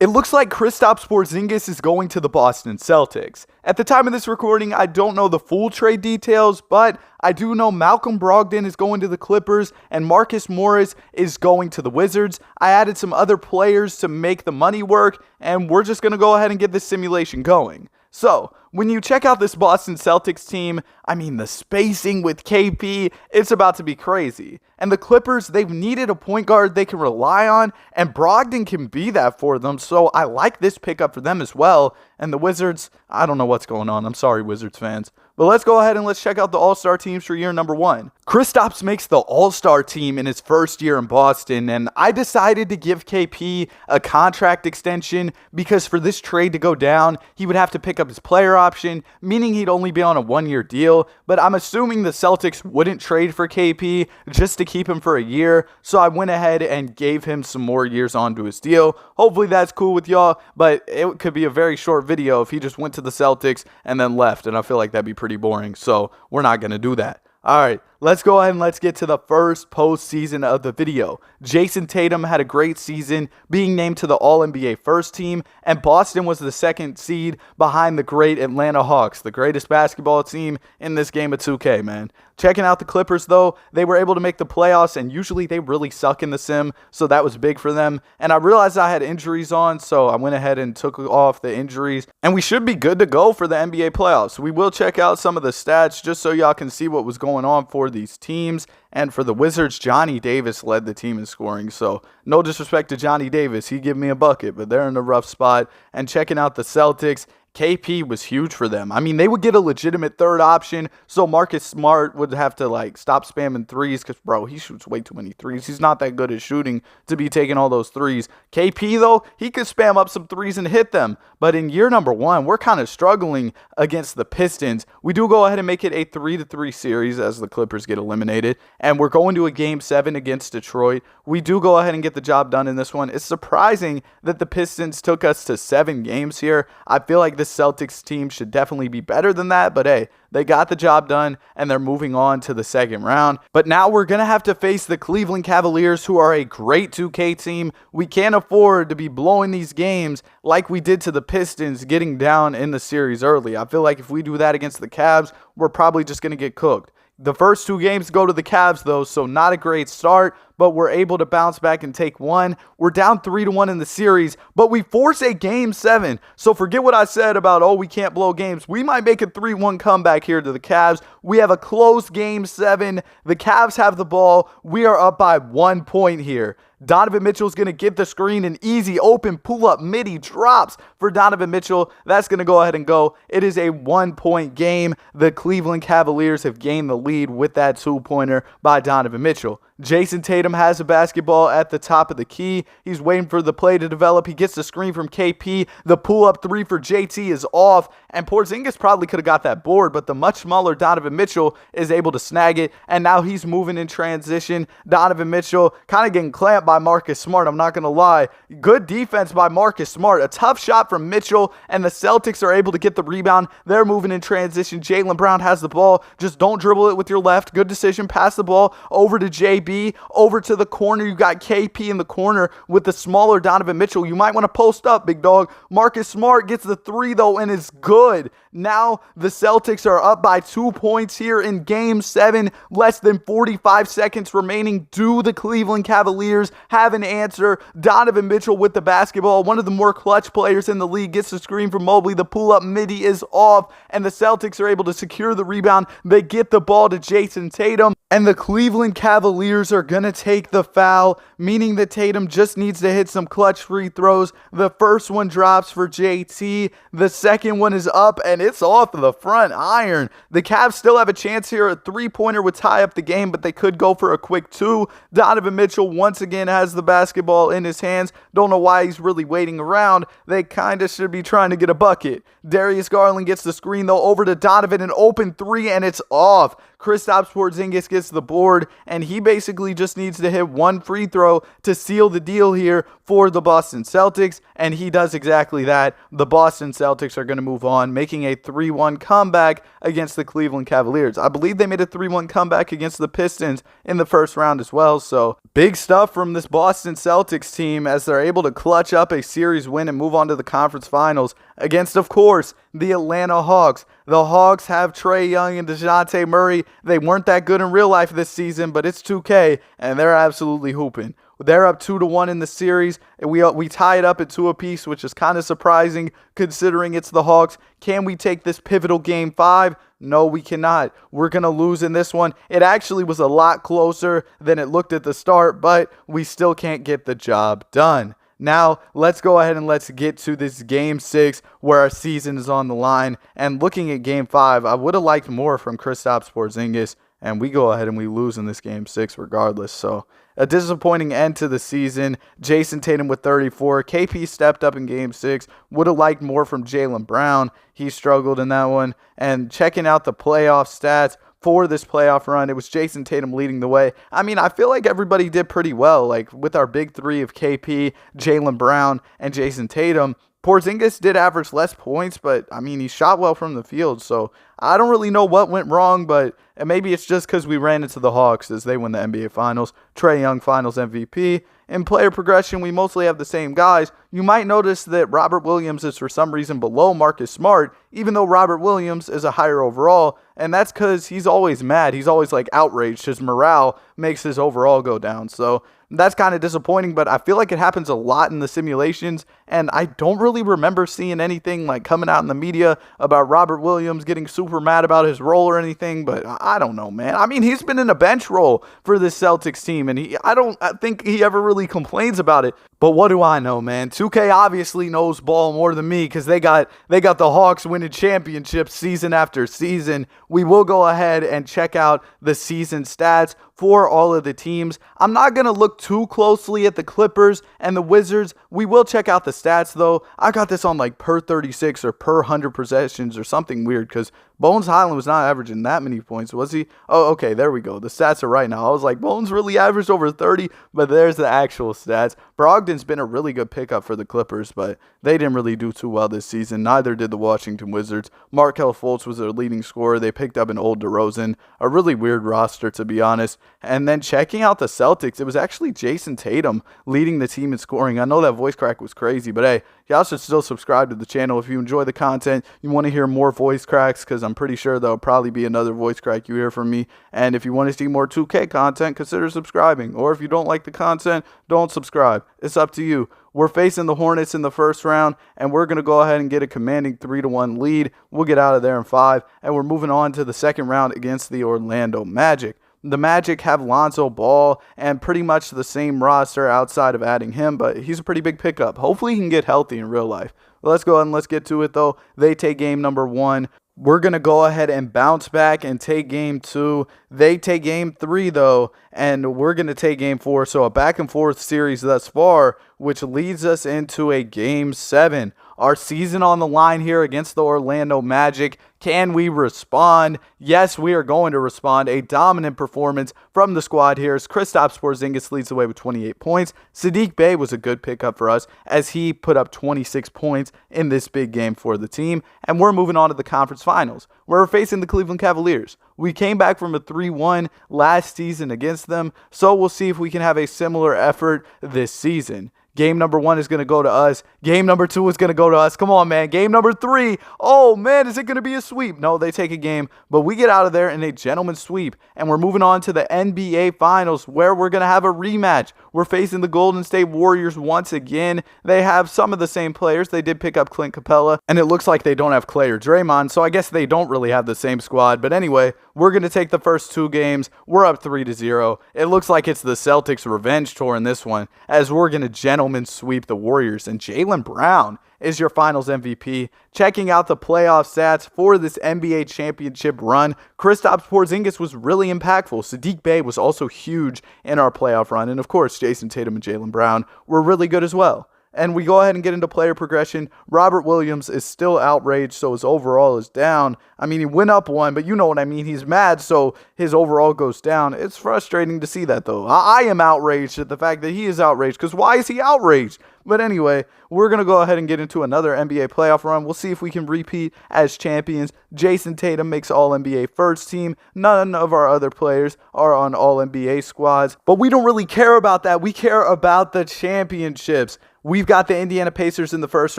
It looks like Kristaps Porzingis is going to the Boston Celtics. At the time of this recording, I don't know the full trade details, but I do know Malcolm Brogdon is going to the Clippers and Marcus Morris is going to the Wizards. I added some other players to make the money work, and we're just going to go ahead and get this simulation going. So, when you check out this Boston Celtics team, I mean, the spacing with KP, it's about to be crazy. And the Clippers, they've needed a point guard they can rely on, and Brogdon can be that for them, so I like this pickup for them as well. And the Wizards, I don't know what's going on. I'm sorry, Wizards fans. But let's go ahead and let's check out the All-Star teams for year number 1. Kristaps makes the All-Star team in his first year in Boston, and I decided to give KP a contract extension because for this trade to go down, he would have to pick up his player option, meaning he'd only be on a 1-year deal. But I'm assuming the Celtics wouldn't trade for KP just to keep him for a year, so I went ahead and gave him some more years onto his deal. Hopefully that's cool with y'all, but it could be a very short video if he just went to the Celtics and then left, and I feel like that'd be pretty boring, so we're not going to do that. All right, let's go ahead and let's get to the first postseason of the video. Jason Tatum had a great season, being named to the All-NBA first team, and Boston was the second seed behind the great Atlanta Hawks, the greatest basketball team in this game of 2K, man. Checking out the Clippers, though, they were able to make the playoffs, and usually they really suck in the sim, so that was big for them. And I realized I had injuries on, so I went ahead and took off the injuries, and we should be good to go for the NBA playoffs. We will check out some of the stats just so y'all can see what was going on for these teams. And for the Wizards, Johnny Davis led the team in scoring, so no disrespect to Johnny Davis. He gave me a bucket, but they're in a rough spot. And checking out the Celtics, KP was huge for them. I mean, they would get a legitimate third option, so Marcus Smart would have to, stop spamming threes because, bro, he shoots way too many threes. He's not that good at shooting to be taking all those threes. KP, though, he could spam up some threes and hit them. But in year number 1, we're kind of struggling against the Pistons. We do go ahead and make it a 3-3 series as the Clippers get eliminated, and we're going to a Game 7 against Detroit. We do go ahead and get the job done in this one. It's surprising that the Pistons took us to 7 games here. I feel like the Celtics team should definitely be better than that, but hey, they got the job done and they're moving on to the second round. But now we're going to have to face the Cleveland Cavaliers, who are a great 2K team. We can't afford to be blowing these games like we did to the Pistons, getting down in the series early. I feel like if we do that against the Cavs, we're probably just going to get cooked. The first 2 games go to the Cavs, though, so not a great start, but we're able to bounce back and take one. We're down 3-1 in the series, but we force a Game 7. So forget what I said about, oh, we can't blow games. We might make a 3-1 comeback here to the Cavs. We have a close Game 7. The Cavs have the ball. We are up by 1 point here. Donovan Mitchell's going to get the screen, an easy open pull-up midi drops for Donovan Mitchell. That's going to go ahead and go. It is a 1-point game. The Cleveland Cavaliers have gained the lead with that 2-pointer by Donovan Mitchell. Jason Tatum has a basketball at the top of the key. He's waiting for the play to develop. He gets the screen from KP. The pull-up 3 for JT is off, and Porzingis probably could have got that board, but the much smaller Donovan Mitchell is able to snag it, and now he's moving in transition. Donovan Mitchell kind of getting clamped by Marcus Smart, I'm not going to lie. Good defense by Marcus Smart. A tough shot from Mitchell, and the Celtics are able to get the rebound. They're moving in transition. Jaylen Brown has the ball. Just don't dribble it with your left. Good decision. Pass the ball over to JB. Over to the corner. You got KP in the corner with the smaller Donovan Mitchell. You might want to post up, big dog. Marcus Smart gets the 3, though, and it's good. Now the Celtics are up by 2 points here in Game 7. Less than 45 seconds remaining. Do the Cleveland Cavaliers have an answer? Donovan Mitchell with the basketball. One of the more clutch players in the league gets the screen from Mobley. The pull-up midi is off, and the Celtics are able to secure the rebound. They get the ball to Jason Tatum, and the Cleveland Cavaliers are going to take the foul, meaning that Tatum just needs to hit some clutch free throws. The first one drops for JT. The second one is up, and it's off the front iron. The Cavs still have a chance here. A 3-pointer would tie up the game, but they could go for a quick 2. Donovan Mitchell once again has the basketball in his hands. Don't know why he's really waiting around. They kind of should be trying to get a bucket. Darius Garland gets the screen, though, over to Donovan. An open 3, and it's off. Kristaps Porzingis gets the board, and he basically just needs to hit one free throw to seal the deal here for the Boston Celtics, and he does exactly that. The Boston Celtics are going to move on, making a 3-1 comeback against the Cleveland Cavaliers. I believe they made a 3-1 comeback against the Pistons in the first round as well, so big stuff from this Boston Celtics team as they're able to clutch up a series win and move on to the conference finals against, of course, the Atlanta Hawks. The Hawks have Trae Young and DeJounte Murray. They weren't that good in real life this season, but it's 2K, and they're absolutely hooping. They're up 2-1 in the series, and we tie it up at 2 apiece, which is kind of surprising considering it's the Hawks. Can we take this pivotal Game 5? No, we cannot. We're going to lose in this one. It actually was a lot closer than it looked at the start, but we still can't get the job done. Now, let's go ahead and let's get to this Game 6 where our season is on the line. And looking at Game 5, I would have liked more from Kristaps Porzingis, and we go ahead and we lose in this Game 6 regardless. So, a disappointing end to the season. Jason Tatum with 34. KP stepped up in Game 6. Would have liked more from Jaylen Brown. He struggled in that one. And checking out the playoff stats for this playoff run, it was Jason Tatum leading the way. I mean, I feel like everybody did pretty well. Like with our big three of KP, Jaylen Brown, and Jason Tatum. Porzingis did average less points, but I mean, he shot well from the field. So I don't really know what went wrong, but maybe it's just because we ran into the Hawks as they win the NBA Finals. Trae Young Finals MVP. In player progression, we mostly have the same guys. You might notice that Robert Williams is for some reason below Marcus Smart, even though Robert Williams is a higher overall, and that's because he's always mad. He's always like outraged. His morale makes his overall go down. So that's kind of disappointing, but I feel like it happens a lot in the simulations, and I don't really remember seeing anything like coming out in the media about Robert Williams getting super mad about his role or anything, but I don't know, man. I mean, he's been in a bench role for this Celtics team, and I think he ever really complains about it, but what do I know, man? 2K obviously knows ball more than me because they got the Hawks winning championships season after season. We will go ahead and check out the season stats for all of the teams. I'm not going to look too closely at the Clippers and the Wizards. We will check out the stats, though. I got this on like per 36 or per 100 possessions or something weird because Bones Highland was not averaging that many points, was he? Oh, okay, there we go. The stats are right now. I was like, Bones really averaged over 30, but there's the actual stats. Brogdon's been a really good pickup for the Clippers, but they didn't really do too well this season. Neither did the Washington Wizards. Markelle Fultz was their leading scorer. They picked up an old DeRozan. A really weird roster, to be honest. And then checking out the Celtics, it was actually Jason Tatum leading the team in scoring. I know that voice crack was crazy, but hey, y'all should still subscribe to the channel if you enjoy the content. You want to hear more voice cracks, because I'm pretty sure there'll probably be another voice crack you hear from me. And if you want to see more 2K content, consider subscribing. Or if you don't like the content, don't subscribe. It's up to you. We're facing the Hornets in the first round, and we're going to go ahead and get a commanding 3-1 lead. We'll get out of there in 5, and we're moving on to the second round against the Orlando Magic. The Magic have Lonzo Ball and pretty much the same roster outside of adding him, but he's a pretty big pickup. Hopefully he can get healthy in real life. Let's go ahead and let's get to it, though. They take game number 1. We're going to go ahead and bounce back and take game 2. They take game 3, though, and we're going to take game 4. So a back-and-forth series thus far, which leads us into a game 7. Our season on the line here against the Orlando Magic. Can we respond? Yes, we are going to respond. A dominant performance from the squad here as Kristaps Porzingis leads the way with 28 points. Saddiq Bey was a good pickup for us as he put up 26 points in this big game for the team. And we're moving on to the conference finals, where we're facing the Cleveland Cavaliers. We came back from a 3-1 last season against them, so we'll see if we can have a similar effort this season. Game number 1 is going to go to us. Game number 2 is going to go to us. Come on, man. Game number 3. Oh, man, is it going to be a sweep? No, they take a game, but we get out of there in a gentleman's sweep, and we're moving on to the NBA Finals, where we're going to have a rematch. We're facing the Golden State Warriors once again. They have some of the same players. They did pick up Clint Capella, and it looks like they don't have Clay or Draymond, so I guess they don't really have the same squad. But anyway, we're going to take the first 2 games. We're up 3-0. It looks like it's the Celtics' revenge tour in this one, as we're going to gentlemen sweep the Warriors, and Jaylen Brown is your finals MVP. Checking out the playoff stats for this NBA championship run, Kristaps Porzingis was really impactful. Saddiq Bey was also huge in our playoff run, and of course, Jason Tatum and Jaylen Brown were really good as well. And we go ahead and get into player progression. Robert Williams is still outraged, so his overall is down. I mean, he went up one, but you know what I mean. He's mad, so his overall goes down. It's frustrating to see that, though. I am outraged at the fact that he is outraged, because why is he outraged? But anyway, we're going to go ahead and get into another NBA playoff run. We'll see if we can repeat as champions. Jason Tatum makes All-NBA first team. None of our other players are on All-NBA squads. But we don't really care about that. We care about the championships. We've got the Indiana Pacers in the first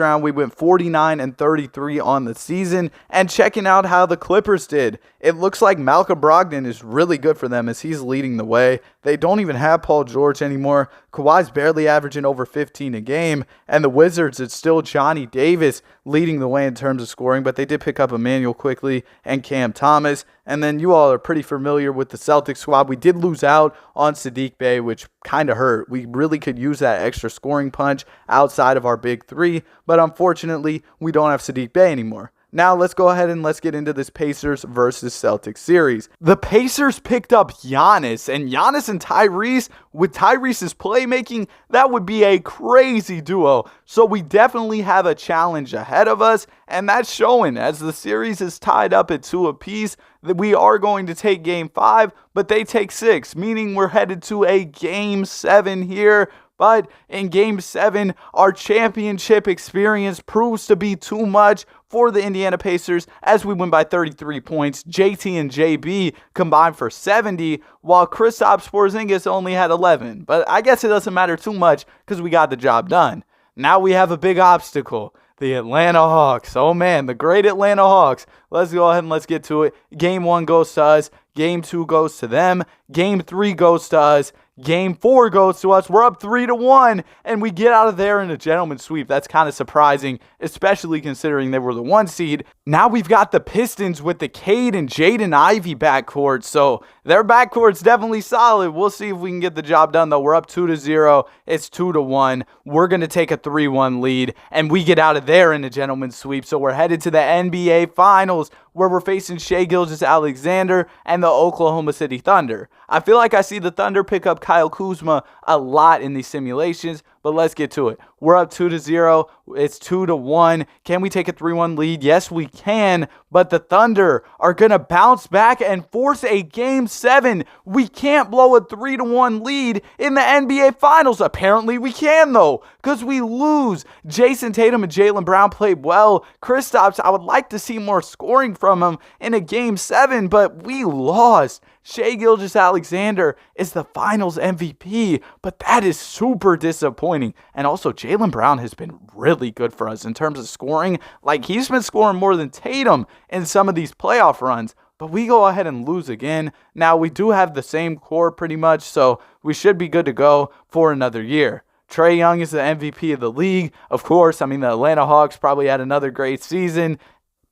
round. We went 49-33 on the season. And checking out how the Clippers did, it looks like Malcolm Brogdon is really good for them as he's leading the way. They don't even have Paul George anymore. Kawhi's barely averaging over 15 a game. And the Wizards, it's still Johnny Davis leading the way in terms of scoring. But they did pick up Emmanuel quickly and Cam Thomas. And then you all are pretty familiar with the Celtics squad. We did lose out on Sadiq Bey, which kind of hurt. We really could use that extra scoring punch outside of our big three. But unfortunately, we don't have Sadiq Bey anymore. Now let's go ahead and let's get into this Pacers versus Celtics series. The Pacers picked up Giannis, and Giannis and Tyrese, with Tyrese's playmaking, that would be a crazy duo. So we definitely have a challenge ahead of us, and that's showing as the series is tied up at 2 apiece. That we are going to take game 5, but they take 6, meaning we're headed to a game 7 here. But in Game 7, our championship experience proves to be too much for the Indiana Pacers as we win by 33 points. JT and JB combined for 70, while Kristaps Porzingis only had 11. But I guess it doesn't matter too much because we got the job done. Now we have a big obstacle. The Atlanta Hawks. Oh man, the great Atlanta Hawks. Let's go ahead and let's get to it. Game 1 goes to us. Game 2 goes to them. Game 3 goes to us. Game 4 goes to us. We're up 3-1, and we get out of there in a gentleman's sweep. That's kind of surprising, especially considering they were the 1 seed. Now we've got the Pistons with the Cade and Jaden Ivey backcourt, so their backcourt's definitely solid. We'll see if we can get the job done, though. We're up 2-0. It's 2-1. We're going to take a 3-1 lead, and we get out of there in a gentleman's sweep. So we're headed to the NBA Finals, where we're facing Shai Gilgeous-Alexander and the Oklahoma City Thunder. I feel like I see the Thunder pick up Kyle Kuzma a lot in these simulations, but let's get to it. We're up 2-0. It's 2-1. Can we take a 3-1 lead? Yes, we can, but the Thunder are going to bounce back and force a Game 7. We can't blow a 3-1 lead in the NBA Finals. Apparently we can, though, because we lose. Jason Tatum and Jaylen Brown played well. Kristaps, I would like to see more scoring from him in a Game 7, but we lost. Shai Gilgeous-Alexander is the Finals MVP, but that is super disappointing. And also, Jaylen Brown has been really good for us in terms of scoring. Like, he's been scoring more than Tatum in some of these playoff runs, but we go ahead and lose again. Now, we do have the same core pretty much, so we should be good to go for another year. Trae Young is the MVP of the league. Of course, I mean, the Atlanta Hawks probably had another great season.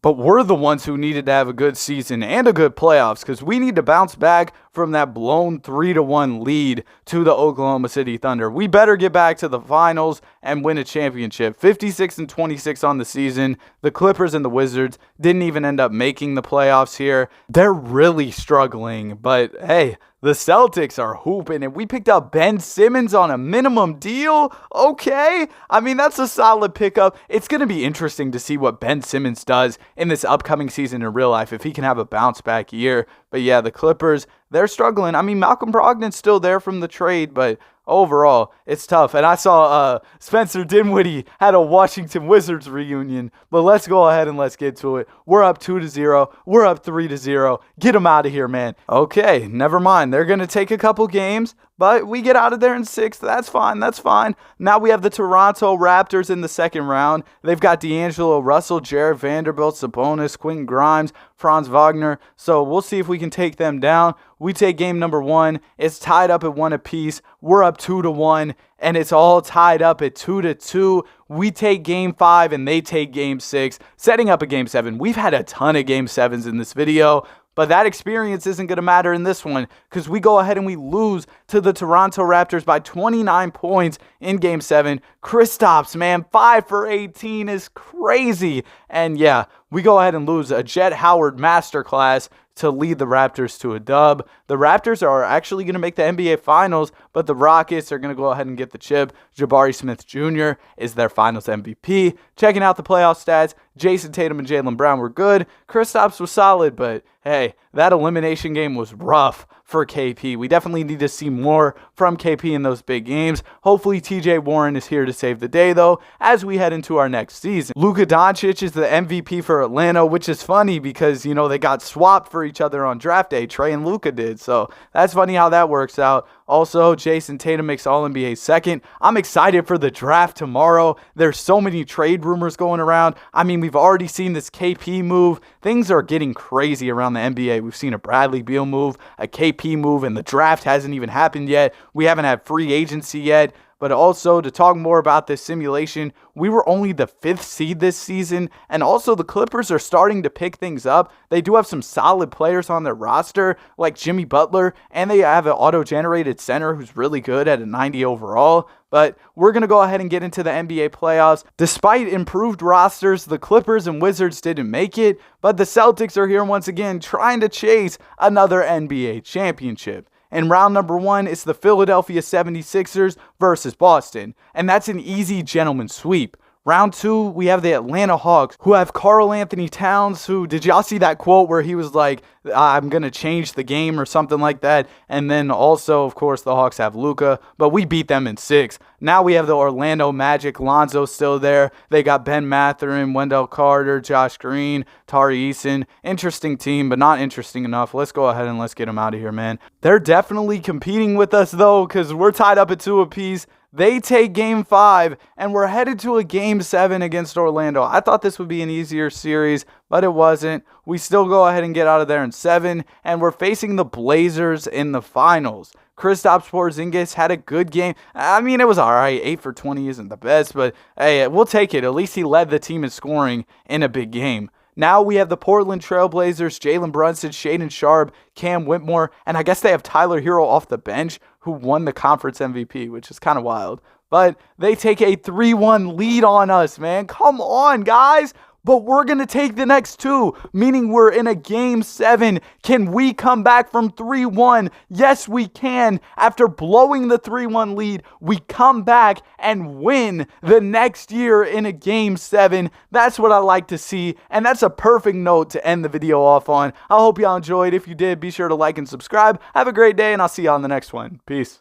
But we're the ones who needed to have a good season and a good playoffs because we need to bounce back from that blown 3-1 lead to the Oklahoma City Thunder. We better get back to the finals and win a championship. 56-26 on the season. The Clippers and the Wizards didn't even end up making the playoffs here. They're really struggling, but hey, the Celtics are hooping, and we picked up Ben Simmons on a minimum deal. Okay. I mean, that's a solid pickup. It's going to be interesting to see what Ben Simmons does in this upcoming season in real life, if he can have a bounce back year. But yeah, the Clippers, they're struggling. I mean, Malcolm Brogdon's still there from the trade, but overall, it's tough. And I saw Spencer Dinwiddie had a Washington Wizards reunion. But let's go ahead and let's get to it. We're up 2-0. We're up 3-0. Get them out of here, man. Okay, never mind. They're going to take a couple games, but we get out of there in 6. That's fine. That's fine. Now we have the Toronto Raptors in the second round. They've got D'Angelo Russell, Jared Vanderbilt, Sabonis, Quentin Grimes, Franz Wagner. So we'll see if we can take them down. We take game number 1. It's tied up at 1 apiece. We're up 2-1, and it's all tied up at 2-2. We take game 5, and they take game 6, setting up a game 7. We've had a ton of game 7s in this video, but that experience isn't going to matter in this one because we go ahead and we lose to the Toronto Raptors by 29 points in Game 7. Kristaps, man, 5 for 18 is crazy. And yeah, we go ahead and lose a Jet Howard masterclass to lead the Raptors to a dub. The Raptors are actually going to make the NBA Finals, but the Rockets are going to go ahead and get the chip. Jabari Smith Jr. is their finals MVP. Checking out the playoff stats, Jason Tatum and Jaylen Brown were good. Kristaps was solid, but hey, that elimination game was rough for KP. We definitely need to see more from KP in those big games. Hopefully TJ Warren is here to save the day, though, as we head into our next season. Luka Doncic is the MVP for Atlanta, which is funny because, they got swapped for each other on draft day. Trey and Luka did, so that's funny how that works out. Also, Jason Tatum makes All-NBA second. I'm excited for the draft tomorrow. There's so many trade rumors going around. I mean, we've already seen this KP move. Things are getting crazy around the NBA. We've seen a Bradley Beal move, a KP move, and the draft hasn't even happened yet. We haven't had free agency yet. But also, to talk more about this simulation, we were only the 5th seed this season, and also the Clippers are starting to pick things up. They do have some solid players on their roster, like Jimmy Butler, and they have an auto-generated center who's really good at a 90 overall. But we're going to go ahead and get into the NBA playoffs. Despite improved rosters, the Clippers and Wizards didn't make it, but the Celtics are here once again trying to chase another NBA championship. In round number 1, it's the Philadelphia 76ers versus Boston, and that's an easy gentleman's sweep. Round 2, we have the Atlanta Hawks, who have Karl Anthony Towns, who, did y'all see that quote where he was like, I'm going to change the game or something like that? And then also, of course, the Hawks have Luka, but we beat them in 6. Now we have the Orlando Magic, Lonzo still there. They got Ben Mathurin, Wendell Carter, Josh Green, Tari Eason. Interesting team, but not interesting enough. Let's go ahead and let's get them out of here, man. They're definitely competing with us, though, because we're tied up at 2 apiece. They take Game 5, and we're headed to a Game 7 against Orlando. I thought this would be an easier series, but it wasn't. We still go ahead and get out of there in 7, and we're facing the Blazers in the finals. Kristaps Porzingis had a good game. I mean, it was all right. 8 for 20 isn't the best, but hey, we'll take it. At least he led the team in scoring in a big game. Now we have the Portland Trailblazers, Jalen Brunson, Shaedon Sharpe, Cam Whitmore, and I guess they have Tyler Hero off the bench, who won the conference MVP, which is kind of wild. But they take a 3-1 lead on us, man. Come on, guys. But we're going to take the next 2, meaning we're in a Game 7. Can we come back from 3-1? Yes, we can. After blowing the 3-1 lead, we come back and win the next year in a Game 7. That's what I like to see, and that's a perfect note to end the video off on. I hope y'all enjoyed. If you did, be sure to like and subscribe. Have a great day, and I'll see y'all on the next one. Peace.